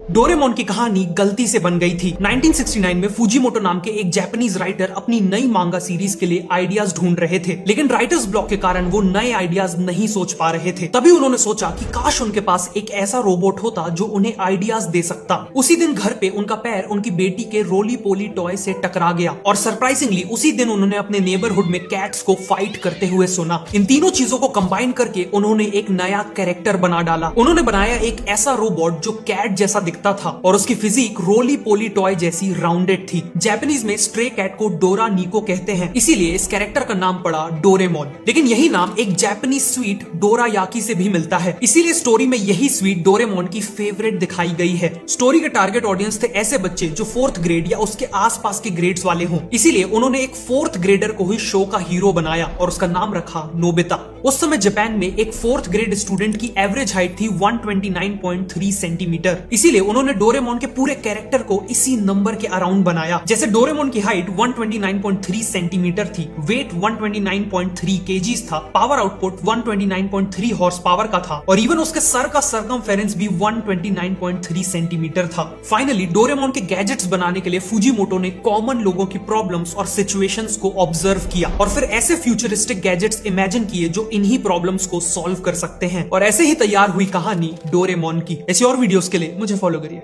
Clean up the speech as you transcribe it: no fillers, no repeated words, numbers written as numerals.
Doraemon की कहानी गलती से बन गई थी। 1969 में फुजीमोटो नाम के एक जापानीज राइटर अपनी नई मांगा सीरीज के लिए आइडियाज ढूंढ रहे थे, लेकिन राइटर्स ब्लॉक के कारण वो नए आइडियाज नहीं सोच पा रहे थे। तभी उन्होंने सोचा कि काश उनके पास एक ऐसा रोबोट होता जो उन्हें आइडियाज दे सकता। उसी दिन घर पे उनका पैर उनकी बेटी के रोली पोली टॉय से टकरा गया और सरप्राइजिंगली उसी दिन उन्होंने अपने नेबरहुड में कैट्स को फाइट करते हुए सुना। इन तीनों चीजों को कंबाइन करके उन्होंने एक नया कैरेक्टर बना डाला। उन्होंने बनाया एक ऐसा रोबोट जो कैट जैसा दिखता था और उसकी फिजिक रोली पोली टॉय जैसी राउंडेड थी। जापानीज में स्ट्रे कैट को डोरा नीको कहते हैं, इसीलिए इस कैरेक्टर का नाम पड़ा डोरेमोन। लेकिन यही नाम एक जापानीज स्वीट डोरा याकी से भी मिलता है, इसीलिए स्टोरी में यही स्वीट डोरेमोन की फेवरेट दिखाई गई है। स्टोरी के टारगेट ऑडियंस थे ऐसे बच्चे जो 4th ग्रेड या उसके आसपास के ग्रेड्स वाले हों, इसीलिए उन्होंने एक 4th ग्रेडर को ही शो का हीरो बनाया और उसका नाम रखा नोबिता। उस समय जापान में एक 4th ग्रेड स्टूडेंट की एवरेज हाइट थी 129.3 सेंटीमीटर, इसीलिए उन्होंने डोरेमोन के पूरे कैरेक्टर को इसी नंबर के अराउंड बनाया। जैसे डोरेमोन की हाइट 129.3 सेंटीमीटर थी, वेट 129.3 केजीज था, पावर आउटपुट 129.3 हॉर्स पावर का था और इवन उसके सर का सरकमफेरेंस भी 129.3 सेंटीमीटर था। फाइनली डोरेमोन के गैजेट्स बनाने के लिए फुजीमोटो ने कॉमन लोगों की प्रॉब्लम्स और सिचुएशंस को ऑब्जर्व किया और फिर ऐसे फ्यूचरिस्टिक गैजेट्स इमेजिन किए जो इन्हीं प्रॉब्लम्स को सॉल्व कर सकते हैं, और ऐसे ही तैयार हुई कहानी डोरेमोन की। ऐसी और वीडियोस के लिए मुझे फॉलो करिए।